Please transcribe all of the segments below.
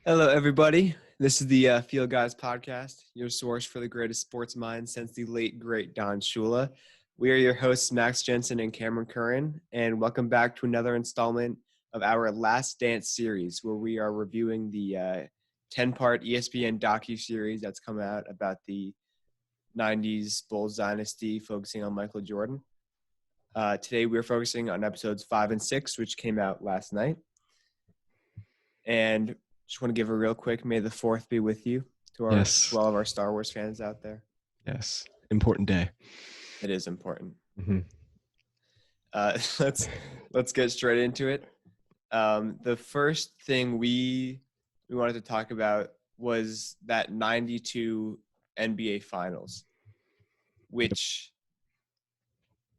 Hello, everybody. This is the Field Guys podcast, your source for the greatest sports minds since the late, great Don Shula. We are your hosts, Max Jensen and Cameron Curran, and welcome back to another installment of our Last Dance series, where we are reviewing the 10-part ESPN docu-series that's come out about the 90s Bulls dynasty, focusing on Michael Jordan. Today, we're focusing on episodes 5 and 6, which came out last night. And just want to give a real quick, may the 4th be with you to all of our Star Wars fans out there. Yes. Important day. It is important. Mm-hmm. Let's get straight into it. The first thing we wanted to talk about was that 92 NBA Finals, which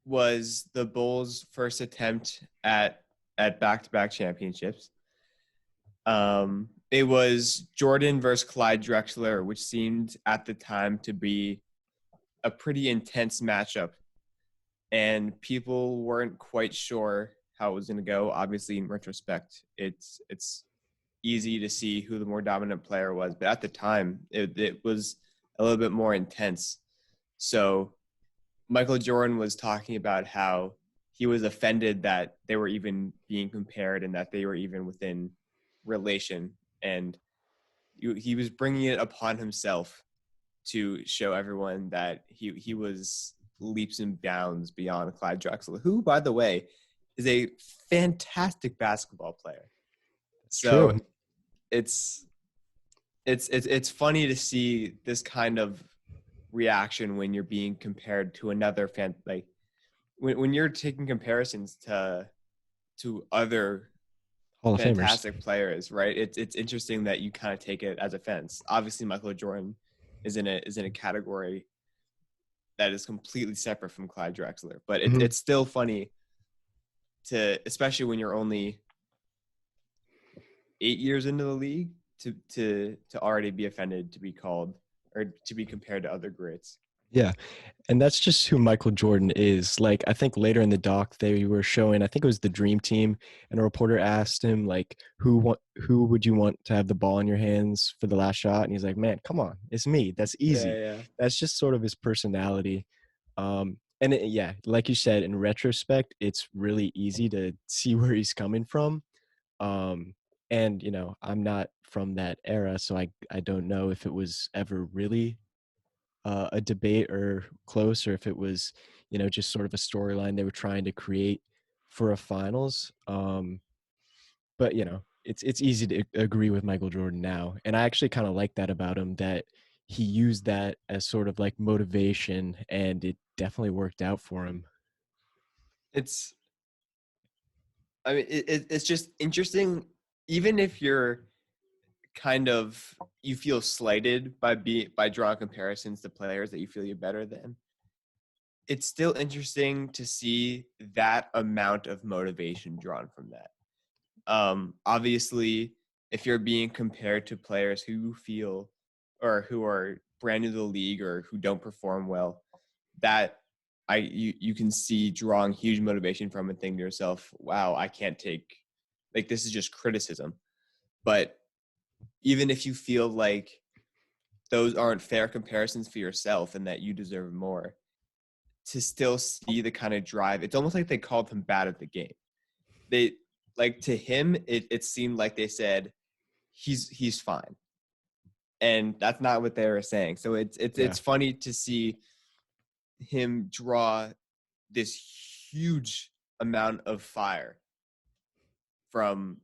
was the Bulls' first attempt at back-to-back championships. It was Jordan versus Clyde Drexler, which seemed at the time to be a pretty intense matchup. And people weren't quite sure how it was going to go. Obviously, in retrospect, it's easy to see who the more dominant player was. But at the time, it was a little bit more intense. So Michael Jordan was talking about how he was offended that they were even being compared and that they were even within relation, and he was bringing it upon himself to show everyone that he was leaps and bounds beyond Clyde Drexler, who, by the way, is a fantastic basketball player. So true. It's funny to see this kind of reaction when you're being compared to another fan, like when you're taking comparisons to other Hall of fantastic Famers. players, right? It's interesting that you kind of take it as offense. Obviously, Michael Jordan is in a category that is completely separate from Clyde Drexler, but it's still funny to, especially when you're only 8 years into the league, to already be offended to be called or to be compared to other greats. Yeah. And that's just who Michael Jordan is. Like, I think later in the doc, they were showing, I think it was the Dream Team, and a reporter asked him, like, who would you want to have the ball in your hands for the last shot? And he's like, man, come on. It's me. That's easy. Yeah. That's just sort of his personality. Like you said, in retrospect, it's really easy to see where he's coming from. And, I'm not from that era, so I don't know if it was ever really a debate or close, or if it was, just sort of a storyline they were trying to create for a finals. But it's easy to agree with Michael Jordan now, and I actually kind of like that about him, that he used that as sort of like motivation, and it definitely worked out for him. It's just interesting, even if you're you feel slighted by drawing comparisons to players that you feel you're better than. It's still interesting to see that amount of motivation drawn from that. Obviously, if you're being compared to players who feel or who are brand new to the league or who don't perform well, that you can see drawing huge motivation from and think to yourself, wow, I can't take, like, this is just criticism. But even if you feel like those aren't fair comparisons for yourself and that you deserve more, to still see the kind of drive, it's almost like they called him bad at the game. They, like, to him, it seemed like they said he's fine, and that's not what they were saying. So it's funny to see him draw this huge amount of fire from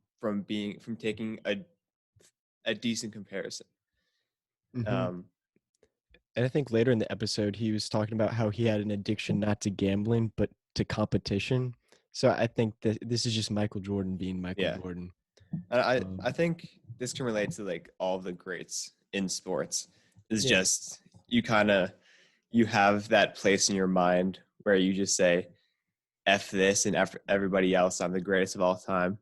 taking a decent comparison. And I think later in the episode, he was talking about how he had an addiction not to gambling, but to competition. So I think that this is just Michael Jordan being Michael Jordan. I think this can relate to, like, all the greats in sports. Is just you have that place in your mind where you just say, F this and F everybody else, I'm the greatest of all time.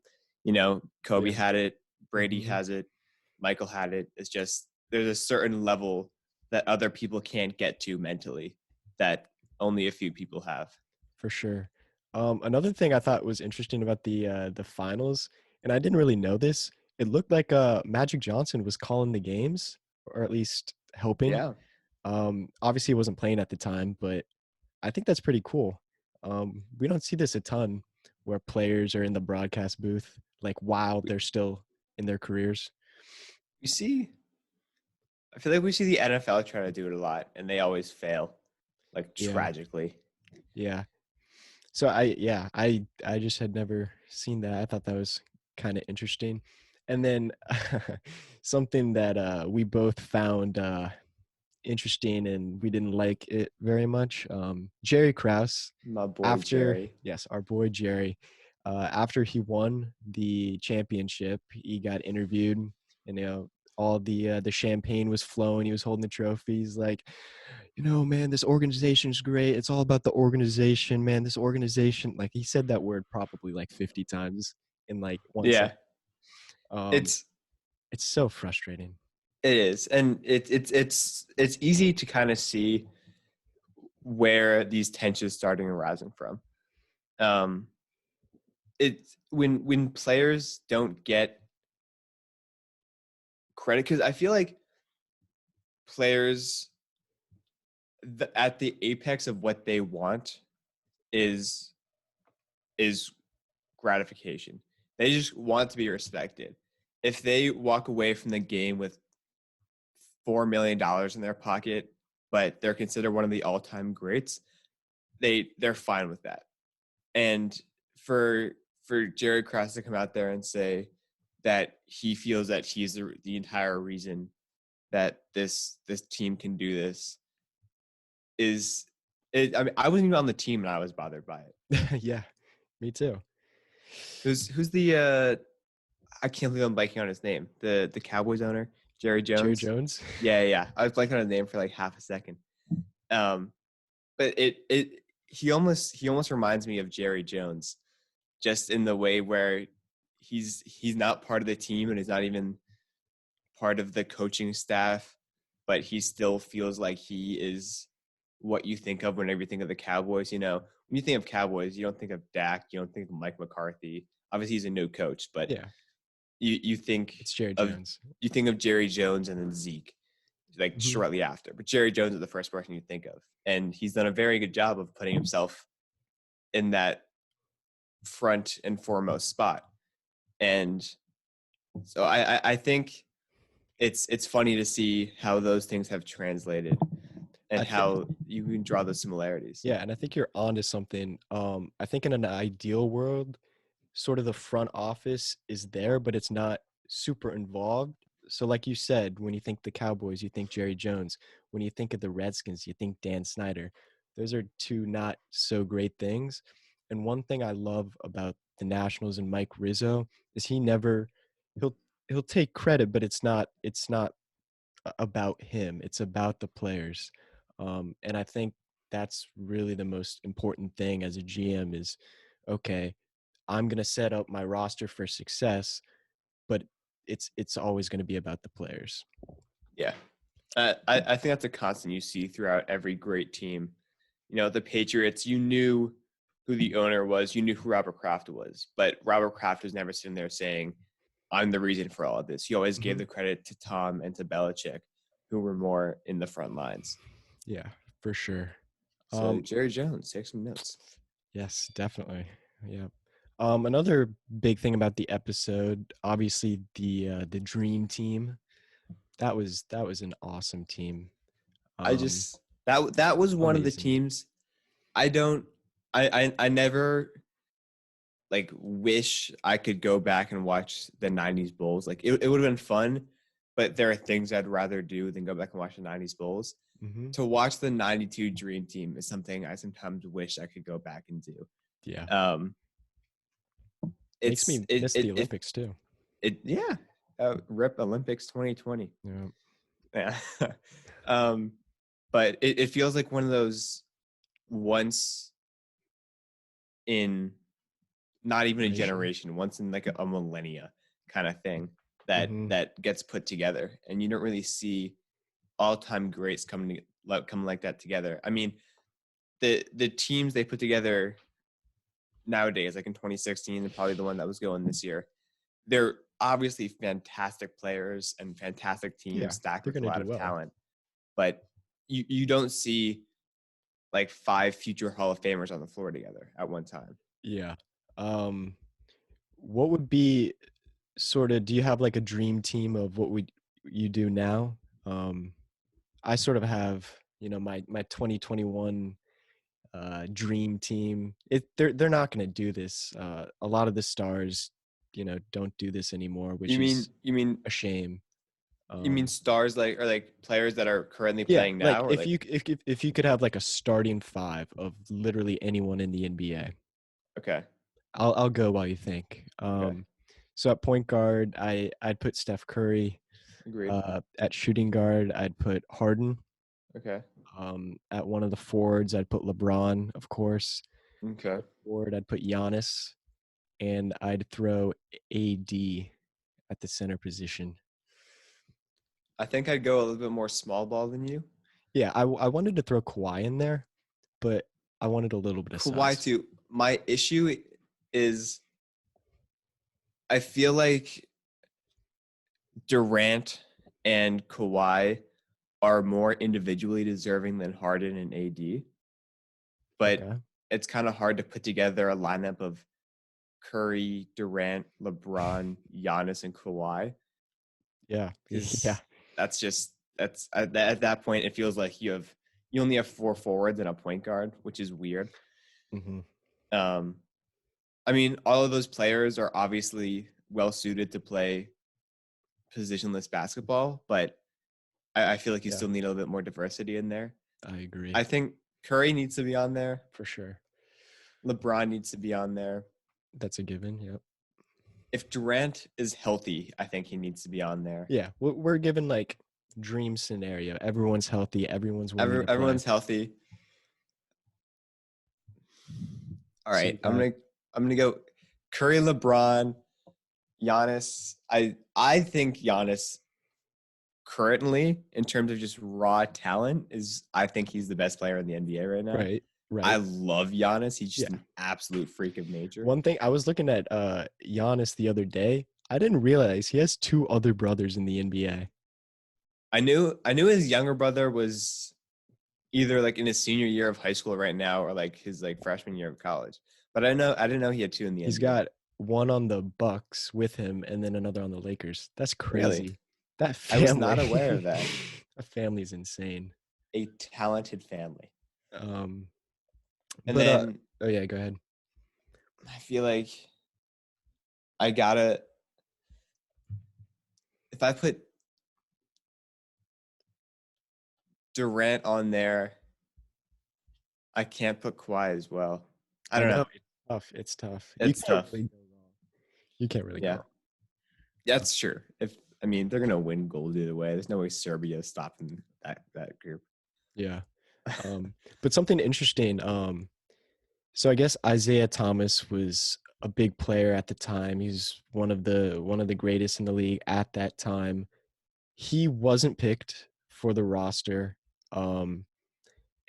Kobe had it, Brady has it, Michael had it. It's just, there's a certain level that other people can't get to mentally that only a few people have. For sure. Another thing I thought was interesting about the finals, and I didn't really know this, it looked like Magic Johnson was calling the games, or at least helping. Yeah. Obviously, he wasn't playing at the time, but I think that's pretty cool. We don't see this a ton where players are in the broadcast booth like while We, they're still in their careers. we see, I feel like we see the NFL try to do it a lot and they always fail, like Yeah, tragically. yeah. So I just had never seen that. I thought that was kind of interesting. And then something that we both found interesting and we didn't like it very much. Jerry Krause, My boy, after, Jerry. yes, our boy Jerry, after he won the championship, he got interviewed, and all the champagne was flowing. He was holding the trophies, like, man, this organization is great. It's all about the organization, man. This organization, like he said that word probably like 50 times in like one Yeah. sentence. Um, It's, it's so frustrating. it is. And it's easy to kind of see where these tensions starting arising from. Um, it's when players don't get credit, because I feel like players at the apex of what they want is is gratification. They just want to be respected. If they walk away from the game with $4 million in their pocket, but they're considered one of the all-time greats, they're fine with that. And for Jerry Krause to come out there and say that he feels that he's the entire reason that this team can do this is it. I mean, I wasn't even on the team and I was bothered by it. Yeah, me too. Who's the I can't believe I'm blanking on his name. The Cowboys owner, Jerry Jerry Jones. Jones. Yeah. I was blanking on his name for like half a second. Um, but he almost reminds me of Jerry Jones, just in the way where he's not part of the team and he's not even part of the coaching staff, but he still feels like he is what you think of whenever you think of the Cowboys. When you think of Cowboys, you don't think of Dak, you don't think of Mike McCarthy. Obviously, he's a new coach, but Yeah, you think it's Jerry of Jones. Jerry Jones and then Zeke, like Hmm. shortly after. But Jerry Jones is the first person you think of, and he's done a very good job of putting himself in that front and foremost spot. And so I think it's funny to see how those things have translated and I think, how you can draw those similarities. yeah, and I think you're onto something. I think in an ideal world, sort of the front office is there, but it's not super involved. So, like you said, when you think the Cowboys, you think Jerry Jones. When you think of the Redskins, you think Dan Snyder. Those are two not so great things. And one thing I love about the Nationals and Mike Rizzo is he'll he'll take credit, but it's not about him. It's about the players. And I think that's really the most important thing as a GM is, okay, I'm going to set up my roster for success, but it's always going to be about the players. Yeah. I think that's a constant you see throughout every great team. The Patriots, you knew who the owner was, you knew who Robert Kraft was, but Robert Kraft was never sitting there saying, I'm the reason for all of this. He always gave Hmm. the credit to Tom and to Belichick, who were more in the front lines. Yeah, for sure. So Um, Jerry Jones, take some notes. yes, definitely. Yeah. Another big thing about the episode, obviously the dream team. That was an awesome team. I Um, just that was one of the Amazing. teams. I don't I never like wish I could go back and watch the 90s Bulls. Like it would have been fun, but there are things I'd rather do than go back and watch the 90s Bulls. Hmm. To watch the 92 Dream Team is something I sometimes wish I could go back and do. Yeah, Um makes it's me miss the Olympics too. yeah. Rip Olympics 2020. Yeah. Yeah. um but it feels like one of those once in not even a Generation. generation, once in like a millennia kind of thing that Hmm. that gets put together, and you don't really see all-time greats coming like that together. I mean, the teams they put together nowadays, like in 2016, and probably the one that was going this year, they're obviously fantastic players and fantastic teams Yeah, stacked they're with a gonna lot do of well. talent, but you don't see like 5 future Hall of Famers on the floor together at one time. Yeah. Um, what would be sort of? Do you have like a dream team of what would you do now? Um, I sort of have, my 2021 dream team. They're not going to do this. A lot of the stars, don't do this anymore, which You is mean you mean a shame. you mean Um, stars like or like players that are currently yeah, playing like now or if like you could have like a starting five of literally anyone in the NBA. okay, I'll go while you think. okay, So at point guard, I'd put Steph Curry. agreed. At shooting guard, I'd put Harden. Okay. At one of the forwards, I'd put LeBron, of course. Okay. At forward, I'd put Giannis, and I'd throw AD at the center position. I think I'd go a little bit more small ball than you. Yeah, I wanted to throw Kawhi in there, but I wanted a little bit of Kawhi size. too. My issue is I feel like Durant and Kawhi are more individually deserving than Harden and AD, but Okay. it's kind of hard to put together a lineup of Curry, Durant, LeBron, Giannis, and Kawhi Yeah. Yeah. because that's at that point it feels like you only have 4 forwards and a point guard, which is weird. Hmm. Um, I mean, all of those players are obviously well suited to play positionless basketball, but I feel like you Yeah. still need a little bit more diversity in there. I agree. I think Curry needs to be on there. For sure. LeBron needs to be on there. That's a given. Yep. If Durant is healthy, I think he needs to be on there. Yeah. We're given like dream scenario. Everyone's healthy. Everyone's willing to play. Everyone's healthy. All So right, you got I'm gonna go Curry, LeBron, Giannis. I think Giannis currently, in terms of just raw talent, is I think he's the best player in the NBA right now. right. I Right. love Giannis. He's just Yeah. an absolute freak of nature. One thing I was looking at Giannis the other day. I didn't realize he has two other brothers in the NBA. I knew his younger brother was either like in his senior year of high school right now or like his like freshman year of college. But I didn't know he had 2 in the He's NBA. got one on the Bucks with him and then another on the Lakers. That's Really? crazy. That I was family. not aware of that. That family's insane. A talented family. Um And but then oh yeah, go ahead. I feel like I gotta if I put Durant on there, I can't put Kawhi as well. I I don't know know. it's tough. It's tough. You It's can't tough. really go wrong. You can't really go Yeah, wrong. that's true. If I mean they're gonna win gold either way. There's no way Serbia is stopping that group. Yeah. But something interesting, so I guess Isaiah Thomas was a big player at the time. He's one of the greatest in the league at that time. He wasn't picked for the roster. Um,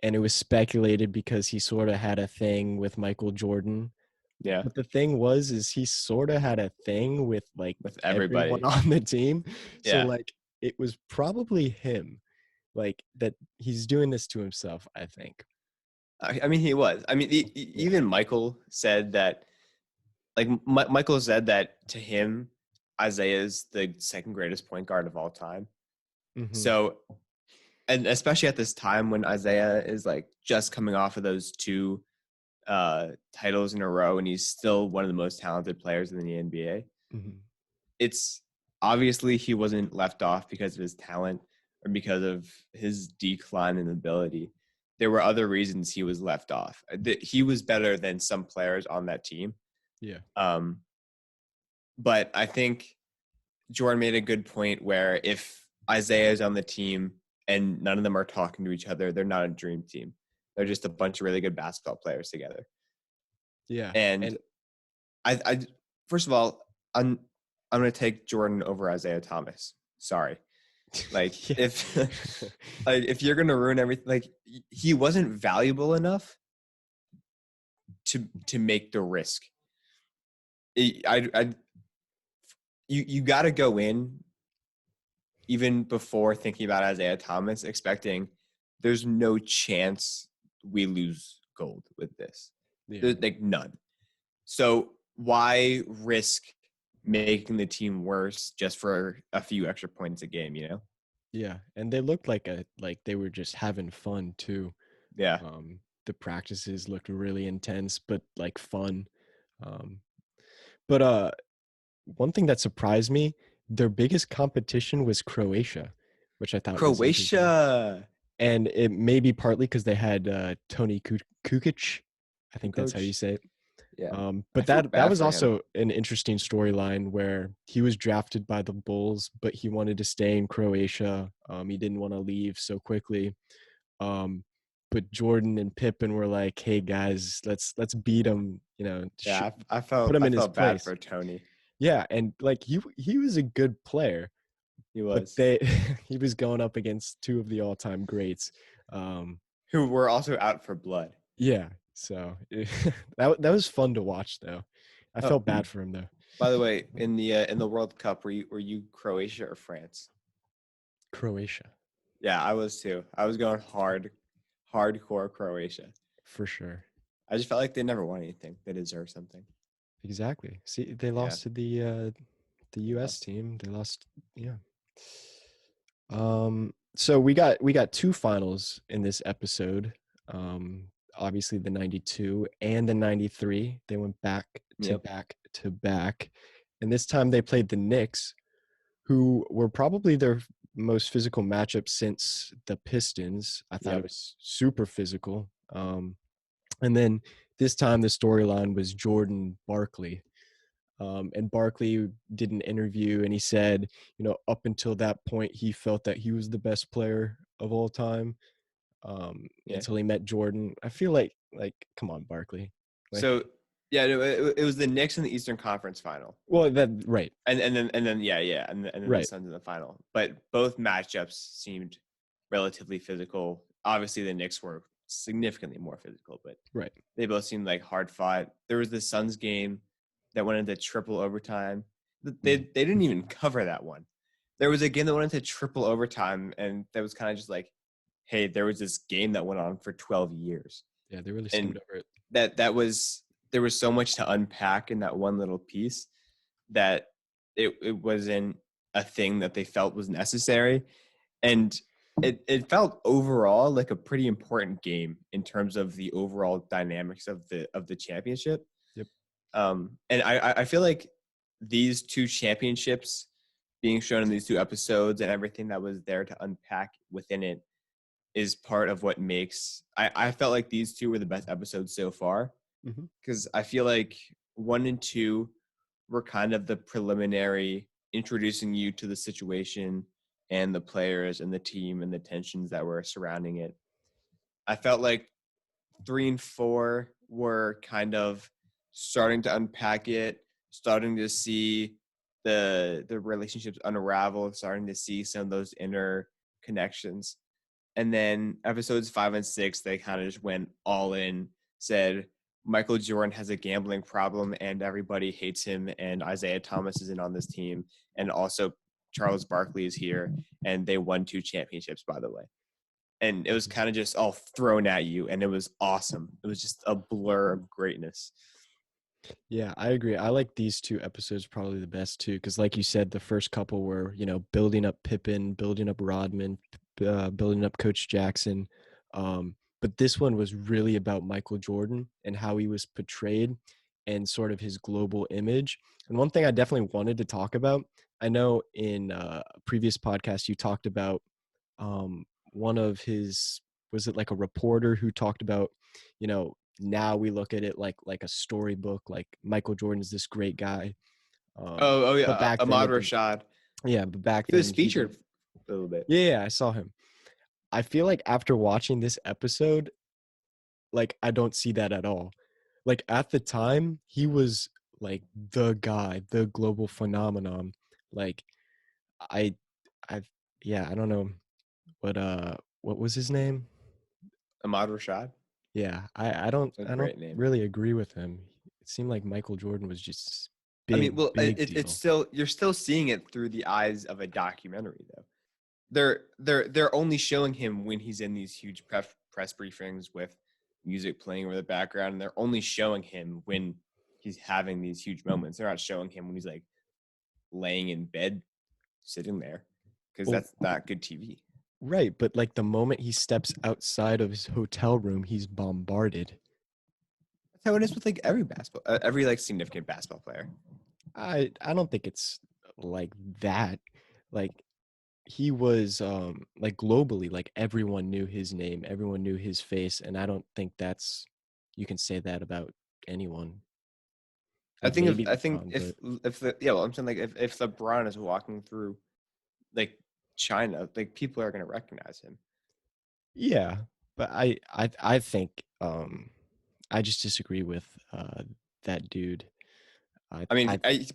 and it was speculated because he sort of had a thing with Michael Jordan. Yeah, But the thing was is he sort of had a thing with like with everyone everybody. on the team. So Yeah, like it was probably him. Like that he's doing this to himself, I think. I mean he was. I mean Yeah. even Michael said that. Like Michael said that to him, Isaiah is the second greatest point guard of all time. Hmm. So, and especially at this time when Isaiah is like just coming off of those 2 titles in a row, and he's still one of the most talented players in the NBA. Hmm. It's obviously he wasn't left off because of his talent or because of his decline in ability. There were other reasons he was left off. He was better than some players on that team. Yeah. Um, but I think Jordan made a good point where if Isaiah is on the team and none of them are talking to each other, they're not a dream team. They're just a bunch of really good basketball players together. Yeah. And And I first of all, I'm going to take Jordan over Isaiah Thomas. Sorry. Like yeah. if like if you're going to ruin everything, like he wasn't valuable enough to make the risk. I you got to go in even before thinking about Isaiah Thomas, expecting there's no chance we lose gold with this. Yeah. There's like none. So why risk making the team worse just for a few extra points a game, you know? Yeah, and they looked like they were just having fun too. Yeah. The practices looked really intense, but like fun. Um, but one thing that surprised me, their biggest competition was Croatia, which I thought was interesting. Croatia. And it may be partly because they had Tony Kukic. I think that's how you Coach. say it. Yeah. I But feel that bad was for him. also an interesting storyline where he was drafted by the Bulls, but he wanted to stay in Croatia. He didn't want to leave so quickly. Um, but Jordan and Pippen were like, "Hey guys, let's beat him. You know, Yeah, put him I in his felt bad place." for Tony. Yeah, and like he was a good player, He but was. they he was going up against two of the all-time greats. Um, Who were also out for blood. yeah, so that was fun to watch though. I Oh, felt bad for him though. by the way, in the World Cup, were you Croatia or France? Croatia, Yeah, I was too. I was going hardcore Croatia. for sure. I just felt like they never won anything. They deserve something. Exactly. See, they Yeah, lost to the US lost. team. They lost, yeah. So we got two finals in this episode. Obviously the 92 and the 93. They went back to Yep. back to back. And this time they played the Knicks, who were probably their most physical matchup since the Pistons. I thought it Yep. was super physical. And then this time the storyline was Jordan Barkley. And Barkley did an interview and he said, up until that point, he felt that he was the best player of all time Yeah. until he met Jordan. I feel like, come on, Barkley. Like, So yeah, no, it was the Knicks in the Eastern Conference Final, well, that right, and then yeah, and then the right, Suns in the final. But both matchups seemed relatively physical. Obviously, the Knicks were significantly more physical, but right. they both seemed like hard fought. There was the Suns game that went into triple overtime. Mm, They didn't even cover that one. There was a game that went into triple overtime, and that was kind of just like, hey, there was this game that went on for 12 years, yeah, they really and steamed over it. that was there was so much to unpack in that one little piece that it wasn't a thing that they felt was necessary, and it felt overall like a pretty important game in terms of the overall dynamics of the championship. Yep. And I feel like these two championships being shown in these two episodes and everything that was there to unpack within it is part of what makes I felt like these two were the best episodes so far, Hmm. because I feel like one and two were kind of the preliminary introducing you to the situation and the players and the team and the tensions that were surrounding it. I felt like three and four were kind of starting to unpack it, starting to see the relationships unravel, starting to see some of those inner connections. And then episodes 5 and 6, they kind of just went all in, said Michael Jordan has a gambling problem and everybody hates him, and Isaiah Thomas isn't on this team, and also Charles Barkley is here, and they won 2 championships, by the way. And it was kind of just all thrown at you, and it was awesome. It was just a blur of greatness. Yeah, I agree. I like these two episodes probably the best too, because like you said, the first couple were, building up Pippen, building up Rodman, building up Coach Jackson. But this one was really about Michael Jordan and how he was portrayed and sort of his global image. And one thing I definitely wanted to talk about, I know in a previous podcast you talked about one of his, was it like a reporter who talked about, now we look at it like a storybook, like Michael Jordan's this great guy. Oh But yeah, back then Ahmad it didn't. Rashad. Yeah, but back He was then he didn't. featured a little bit. Yeah, I saw him. I feel like after watching this episode, like I don't see that at all. Like at the time, he was like the guy, the global phenomenon. Like I, I, yeah, I don't know what was his name? Ahmad Rashad. Yeah, I don't A I don't great name. really agree with him. It seemed like Michael Jordan was just I mean, big, well, big it's deal. still you're still seeing it through the eyes of a documentary, though. They're only showing him when he's in these huge press briefings with music playing over the background, and they're only showing him when he's having these huge moments. They're not showing him when he's like laying in bed, sitting there, because Well, that's not good TV. right, but like the moment he steps outside of his hotel room, he's bombarded. That's how it is with like every like significant basketball player. I don't think it's like that. Like he was like globally, like everyone knew his name, everyone knew his face, and I don't think that's you can say that about anyone. Like maybe I think LeBron, but if the yeah, well, I'm saying like if LeBron is walking through like China, like people are gonna recognize him. yeah, but I think I just disagree with that dude. I mean, I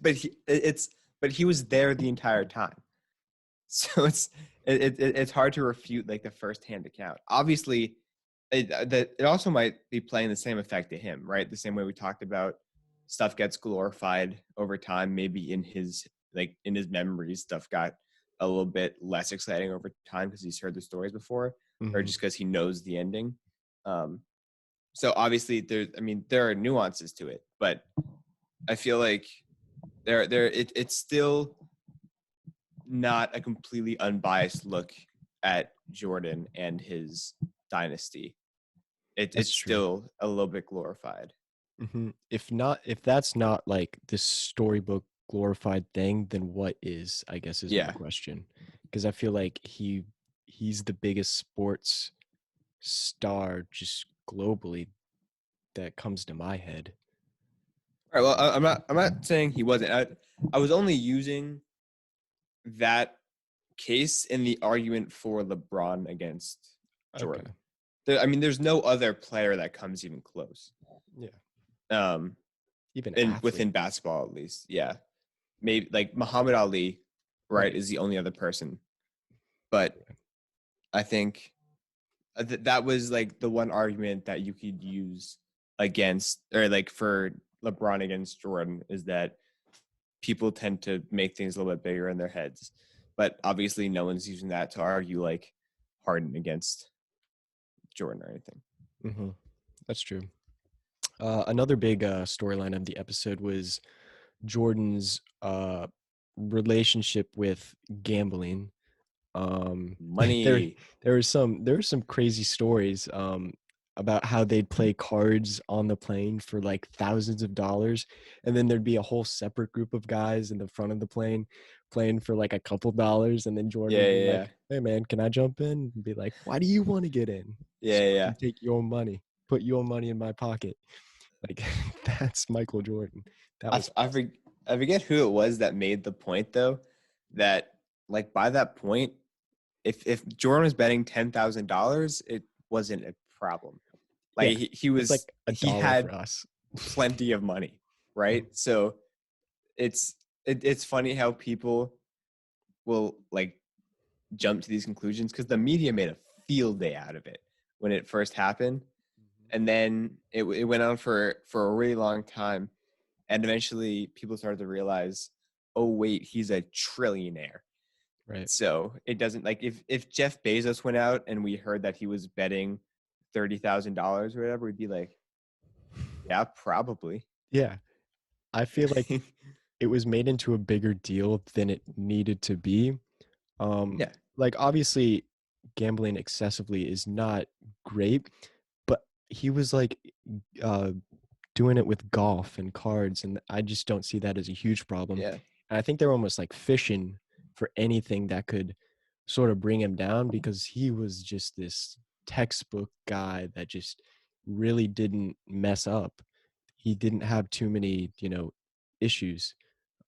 but he was there the entire time. So it's hard to refute like the firsthand account. Obviously, it also might be playing the same effect to him, right? The same way we talked about stuff gets glorified over time. Maybe in his memories, stuff got a little bit less exciting over time because he's heard the stories before, or mhm, just because he knows the ending. Um, so obviously, there are nuances to it, but I feel like it's still not a completely unbiased look at Jordan and his dynasty. that's It's true. still a little bit glorified. If not, if that's not like this storybook glorified thing, then what is? I guess is my Yeah. question. Because I feel like he's the biggest sports star just globally that comes to my head. All right. Well, I'm not saying he wasn't. I was only using that case in the argument for LeBron against Okay. Jordan. There's no other player that comes even close. Yeah. Um, Even in athlete. within basketball at least. Yeah. Maybe like Muhammad Ali, right, Right. is the only other person. But I think that was like the one argument that you could use against or like for LeBron against Jordan is that people tend to make things a little bit bigger in their heads. But obviously no one's using that to argue like Harden against Jordan or anything. Hmm. That's true. Another big storyline of the episode was Jordan's relationship with gambling. Um, there Money. there were some crazy stories about how they'd play cards on the plane for like thousands of dollars, and then there'd be a whole separate group of guys in the front of the plane playing for like a couple dollars, and then Jordan Yeah, would be yeah, like, "Hey man, can I jump in?" And be like, "Why do you want to get in? yeah, So yeah, I yeah. can take your money, put your money in my pocket." Like that's Michael Jordan. That I, was f- I, awesome. for, I forget who it was that made the point though that like by that point if Jordan was betting $10,000 it wasn't a problem. Like Yeah, it's like a he dollar had for us. plenty of money, right? Mhm. So it's funny how people will like jump to these conclusions because the media made a field day out of it when it first happened, and then it went on for a really long time, and eventually people started to realize, oh wait, he's a trillionaire. Right. So it doesn't like if Jeff Bezos went out and we heard that he was betting $30,000 or whatever, we'd be like, yeah, probably. Yeah. I feel like it was made into a bigger deal than it needed to be. Um, Yeah, like obviously gambling excessively is not great, but he was like uh doing it with golf and cards, and I just don't see that as a huge problem. yeah. And I think they're almost like fishing for anything that could sort of bring him down because he was just this textbook guy that just really didn't mess up. He didn't have too many, issues.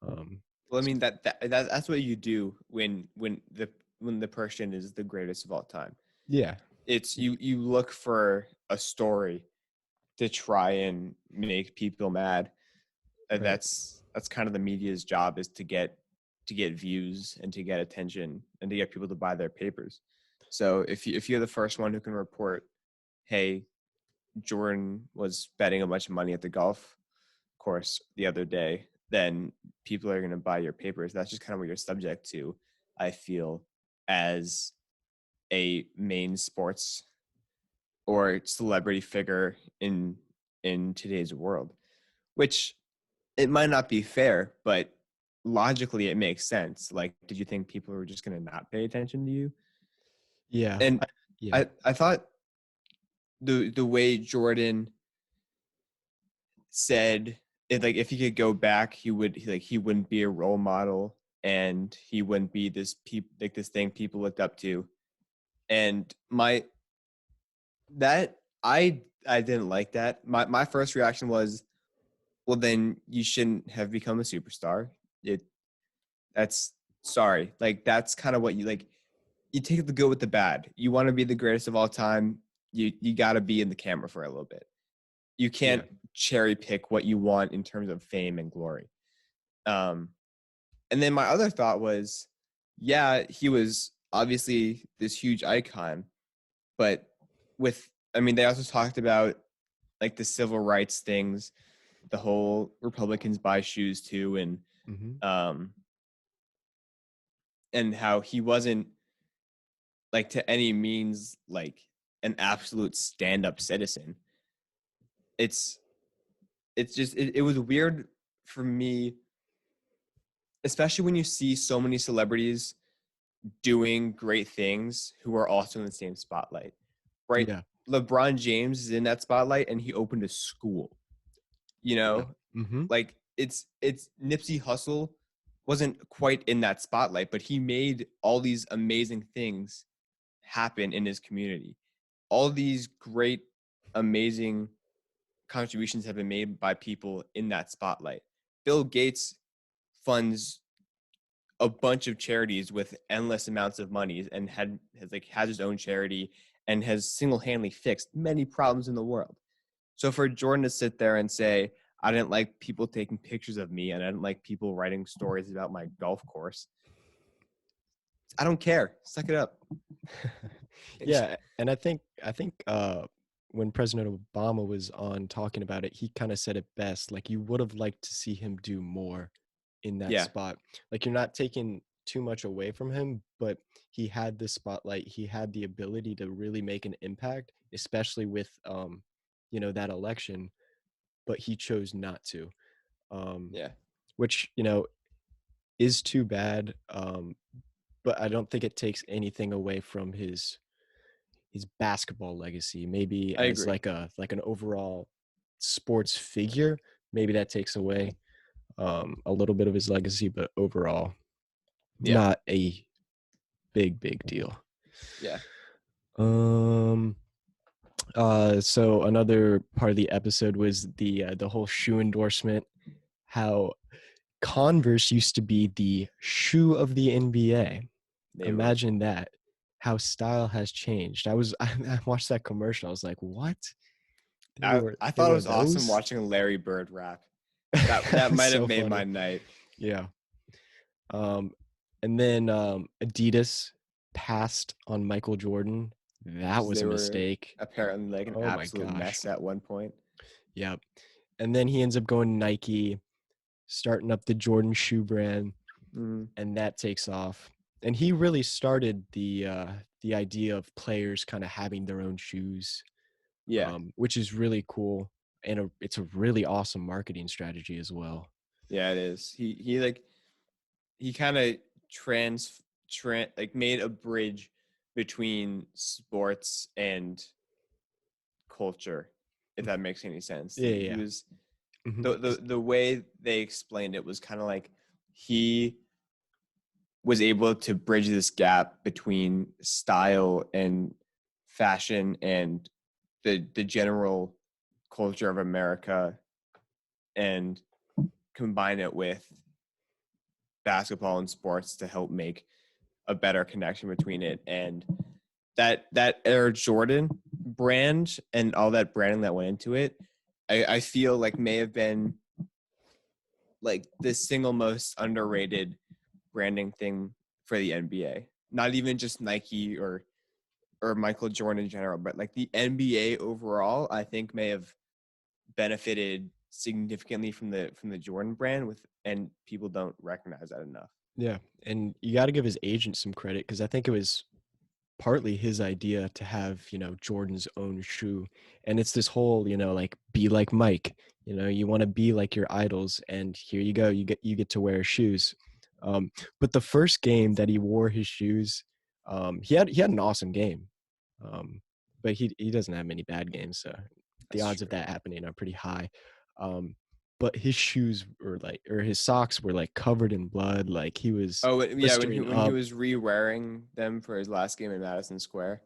Um, Well, I so mean that's what you do when the person is the greatest of all time. yeah, It's you look for a story to try and make people mad. right. That's kind of the media's job is to get views and to get attention and to get people to buy their papers. So if you're the first one who can report, hey, Jordan was betting a bunch of money at the golf course the other day, then people are going to buy your papers. That's just kind of what you're subject to, I feel, as a main sports or celebrity figure in today's world, which it might not be fair, but logically it makes sense. Like, did you think people were just going to not pay attention to you? Yeah. And Yeah. I thought the way Jordan said it, like if he could go back, he wouldn't be a role model, and he wouldn't be this thing people looked up to. And I didn't like that. My first reaction was, well, then you shouldn't have become a superstar. It that's sorry. Like that's kind of what you like. You take the good with the bad. You want to be the greatest of all time. You got to be in the camera for a little bit. You Yeah. can't cherry pick what you want in terms of fame and glory. Um, and then my other thought was, yeah, he was obviously this huge icon, but they also talked about like the civil rights things, the whole Republicans buy shoes too, Mm-hmm. um, and how he wasn't like to any means like an absolute stand-up citizen. It's it was weird for me, especially when you see so many celebrities doing great things who are also in the same spotlight, right? Yeah. LeBron James is in that spotlight and he opened a school, you Yeah. know, Mm-hmm. like it's Nipsey Hussle wasn't quite in that spotlight, but he made all these amazing things happen in his community. All these great, amazing contributions have been made by people in that spotlight. Bill Gates funds a bunch of charities with endless amounts of money and has his own charity and has single-handedly fixed many problems in the world. So for Jordan to sit there and say, I didn't like people taking pictures of me and I didn't like people writing stories about my golf course, I don't care. Suck it up. Yeah, and I think when President Obama was on talking about it, he kind of said it best. Like you would have liked to see him do more in that Yeah, spot. Like you're not taking too much away from him, but he had the spotlight. He had the ability to really make an impact, especially with that election, but he chose not to. Um yeah, which, is too bad. But I don't think it takes anything away from his basketball legacy. Maybe I as agree. like an overall sports figure, maybe that takes away a little bit of his legacy, but overall, Yeah, not a big deal. yeah. Um. So another part of the episode was the whole shoe endorsement. How Converse used to be the shoe of the NBA. They were. Imagine that. How style has changed. I watched that commercial. I was like, what? I There thought it were was awesome those? watching Larry Bird rap. That might have So made my funny. night. Yeah. Um, and then Adidas passed on Michael Jordan. That Because was they a were mistake. apparently like an Oh my absolute gosh. mess at one point. Yeah. And then he ends up going to Nike, starting up the Jordan shoe brand, Mm, and that takes off. And he really started the idea of players kind of having their own shoes, yeah, which is really cool, and it's a really awesome marketing strategy as well. yeah, it is. He kind of made a bridge between sports and culture, if that makes any sense. Yeah, He yeah. was Hmm. the way they explained it was kind of like he was able to bridge this gap between style and fashion and the general culture of America and combine it with basketball and sports to help make a better connection between it. And that Air Jordan brand and all that branding that went into it, I feel like may have been like the single most underrated branding thing for the NBA. Not even just Nike or Michael Jordan in general, but like the NBA overall, I think may have benefited significantly from the Jordan brand and people don't recognize that enough. Yeah, and you got to give his agent some credit because I think it was partly his idea to have, Jordan's own shoe. And it's this whole, like be like Mike. You want to be like your idols, and here you go. You get to wear shoes. But the first game that he wore his shoes, he had an awesome game. But he doesn't have many bad games, so the That's odds of true. that happening are pretty high. Um, but his shoes were like, or his socks were like covered in blood, like he was Oh yeah, when blistering he up. was re-wearing them for his last game in Madison Square.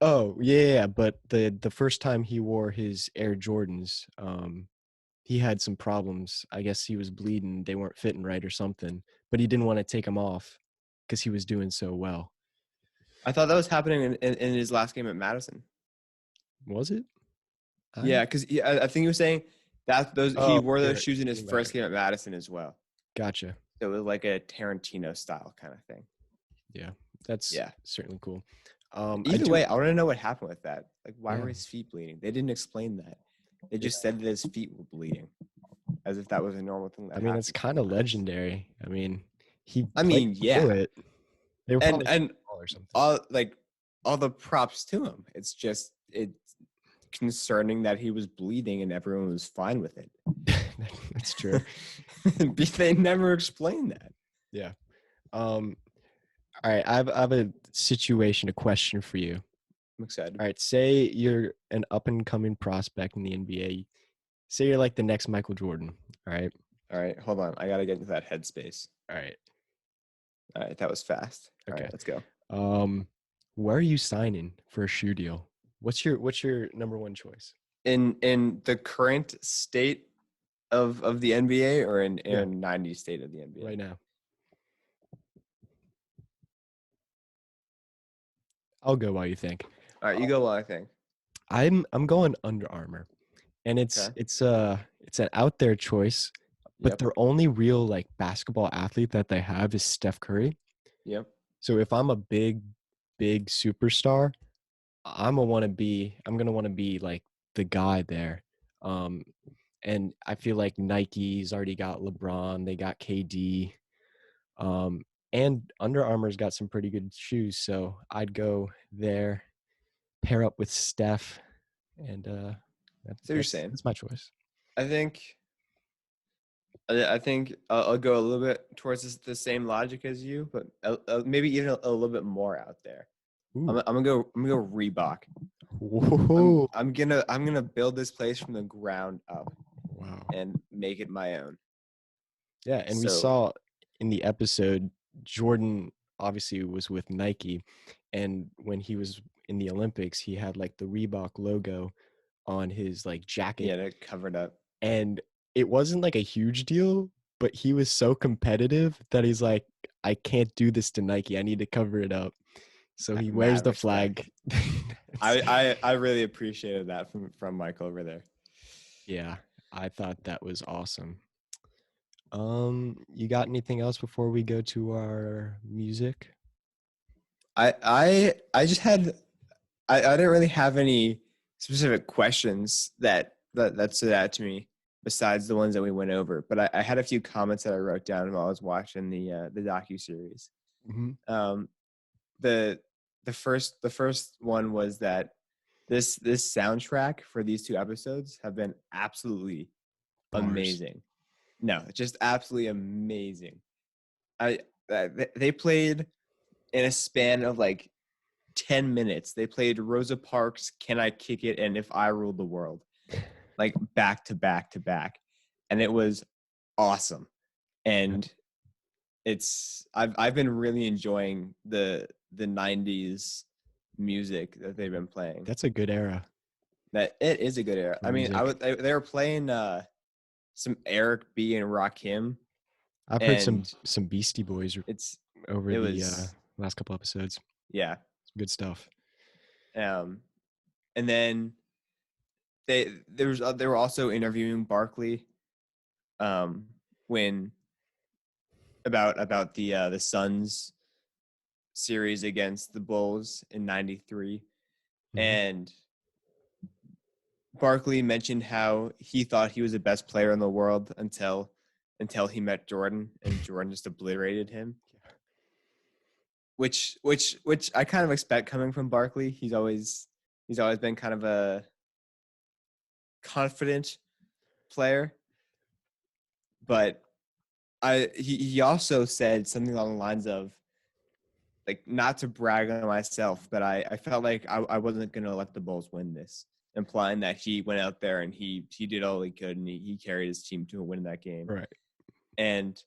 Oh, yeah, but the first time he wore his Air Jordans, he had some problems. I guess he was bleeding, they weren't fitting right or something, but he didn't wanna take them off because he was doing so well. I thought that was happening in his last game at Madison. Was it? I Yeah, because I think he was saying that those he Oh, wore those you're shoes in his getting better. first game at Madison as well. Gotcha. So it was like a Tarantino style kind of thing. Yeah, that's Yeah. certainly cool. I Either do way, I want to know what happened with that. Like, why Yeah, were his feet bleeding? They didn't explain that. They yeah. just said that his feet were bleeding, as if that was a normal thing I that mean, it's happens kinda sometimes. legendary. I mean, he I played mean, through yeah, it. They were probably and ball or something. all like all the props to him. It's concerning that he was bleeding and everyone was fine with it. That's true. They never explained that. Yeah. Um, alright, I have a situation, a question for you. I'm excited. All right, say you're an up and coming prospect in the NBA. Say you're like the next Michael Jordan. All right. All right, hold on. I gotta get into that headspace. All right. All right, that was fast. All Okay. right, let's go. Um, where are you signing for a shoe deal? What's your number one choice? In the current state of the NBA or Yeah, in 90s state of the NBA? right now. I'll go while you think. All right, you go while I think. I'm going Under Armour, and it's Okay. it's uh it's an out there choice, but Yep. their only real like basketball athlete that they have is Steph Curry. Yep. So if I'm a big superstar, I'm gonna want to be like the guy there. Um, and I feel like Nike's already got LeBron, they got KD, and Under Armour's got some pretty good shoes. So I'd go there, pair up with Steph, and that, So you're that's saying. that's my choice. I think I think I'll go a little bit towards the same logic as you, but maybe even a little bit more out there. Ooh, I'm gonna go Reebok. whoa, I'm gonna build this place from the ground up wow. and make it my own. Yeah, and we So saw in the episode Jordan obviously was with Nike, and when he was in the Olympics, he had like the Reebok logo on his like jacket, yeah, to cover it up. and it wasn't like a huge deal, but he was so competitive that he's like, I can't do this to Nike. I need to cover it up. So he wears Mad the respect. flag. It's- I really appreciated that from Mike over there. yeah, I thought that was awesome. You got anything else before we go to our music? I just had I didn't really have any specific questions that stood out to me besides the ones that we went over. But I had a few comments that I wrote down while I was watching the docu series. Mm-hmm. Um, the the first one was that this soundtrack for these two episodes have been absolutely Bars. amazing. No, just absolutely amazing. I they played in a span of like 10 minutes. They played Rosa Parks' Can I Kick It and If I Ruled the World, like back to back to back. And it was awesome. Yeah, And I've been really enjoying the 90s music that they've been playing. that's a good era That it is a good era. for I mean, music. they were playing some Eric B and Rakim, I've heard some and some Beastie Boys it's over it the was last couple episodes. yeah. Some good stuff. Um, and then they were also interviewing Barkley um, when about the Suns series against the Bulls in '93, Hmm. and Barkley mentioned how he thought he was the best player in the world until he met Jordan, and Jordan just obliterated him. Which I kind of expect coming from Barkley. He's always been kind of a confident player, but he also said something along the lines of, like, not to brag on myself, but I felt like I wasn't gonna let the Bulls win this, implying that he went out there and he did all he could, and he carried his team to a win in that game. Right. And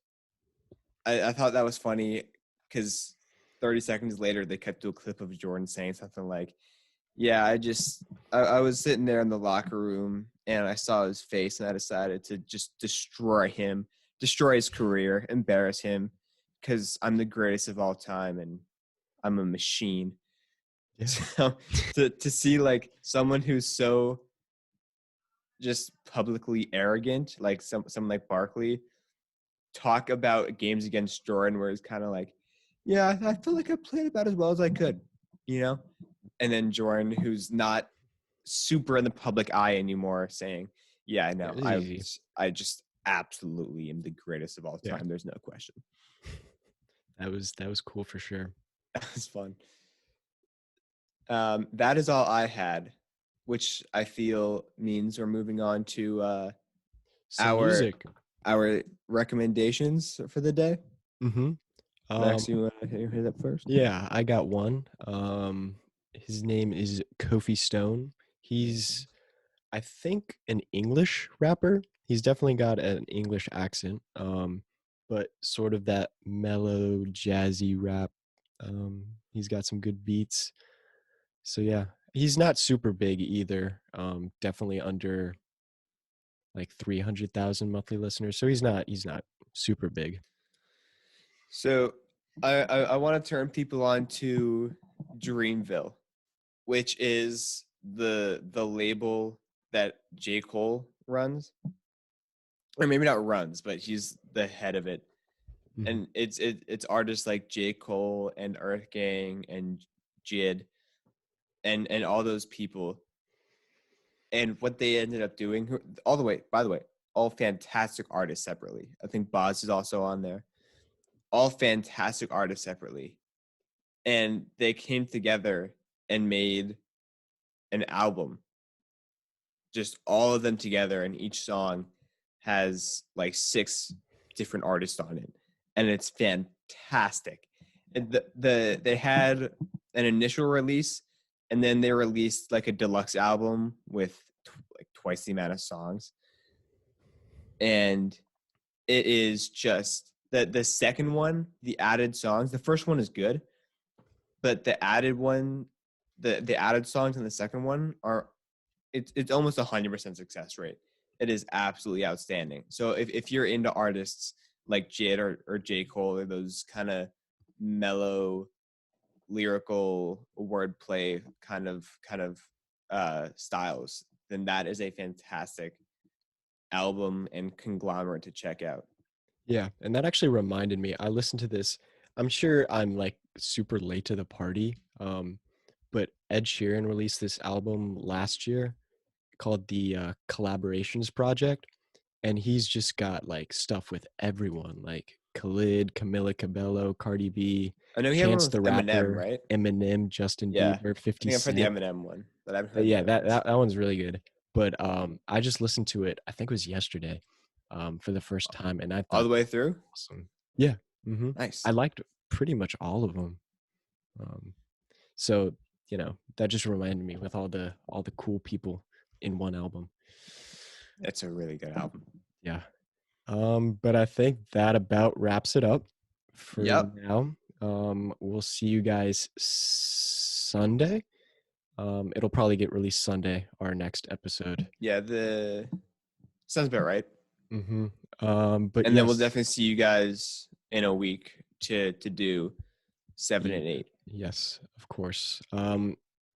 I thought that was funny because 30 seconds later they cut to a clip of Jordan saying something like, yeah, I was sitting there in the locker room and I saw his face and I decided to just destroy his career, embarrass him, because I'm the greatest of all time and I'm a machine. Yeah. So to see like someone who's so just publicly arrogant, like someone like Barkley, talk about games against Jordan where he's kind of like, yeah, I feel like I played about as well as I could, you know? And then Jordan, who's not super in the public eye anymore, saying, yeah, I know. It was easy. I just absolutely am the greatest of all time. Yeah. There's no question. That was cool for sure. That was fun. That is all I had, which I feel means we're moving on to Some music. our recommendations for the day. Mm-hmm. Max, you want to hit that first? Yeah, I got one. His name is Kofi Stone. He's, I think, an English rapper. He's definitely got an English accent, but sort of that mellow, jazzy rap. He's got some good beats. So yeah, he's not super big either. Definitely under like 300,000 monthly listeners. So he's not super big. So I want to turn people on to Dreamville, which is the label that J. Cole runs. Or maybe not runs, but he's the head of it. Mhm. And it's artists like J. Cole and Earth Gang and Jid and all those people. And what they ended up doing, by the way, all fantastic artists separately. I think Boz is also on there. All fantastic artists separately. And they came together and made an album, just all of them together, and each song has like 6 different artists on it, and it's fantastic. And they had an initial release, and then they released like a deluxe album with like twice the amount of songs, and it is just the second one, the added songs. The first one is good, but the added one, the added songs in the second one are, it's almost 100% success rate. It is absolutely outstanding. So if you're into artists like Jid or J. Cole, or those kind of mellow, lyrical wordplay kind of styles, then that is a fantastic album and conglomerate to check out. Yeah, and that actually reminded me. I listened to this. I'm sure I'm like super late to the party. But Ed Sheeran released this album last year called the Collaborations Project, and he's just got like stuff with everyone, like Khalid, Camila Cabello, Cardi B, I know he had one Chance with the Eminem, Rapper, right? Eminem, Justin Yeah, Bieber, I 50 think I've heard the Cent. Eminem one, but I haven't heard the Yeah, other ones. that one's really good. But I just listened to it. I think it was yesterday, for the first time, and I All thought the way through. awesome. Yeah. Hmm. I Nice. liked pretty much all of them. So that just reminded me with all the cool people in one album. It's a really good album. Yeah. But I think that about wraps it up for Yep. now. We'll see you guys Sunday. It'll probably get released Sunday, our next episode. Yeah, the sounds about right. Mm-hmm. But And then we'll yes, definitely see you guys in a week to do 7 and 8. yes, of course.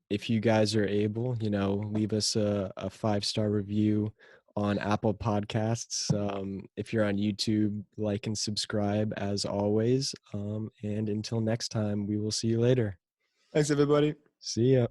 If you guys are able, leave us a 5-star review on Apple Podcasts. If you're on YouTube, like and subscribe as always. And until next time, we will see you later. Thanks, everybody. See ya.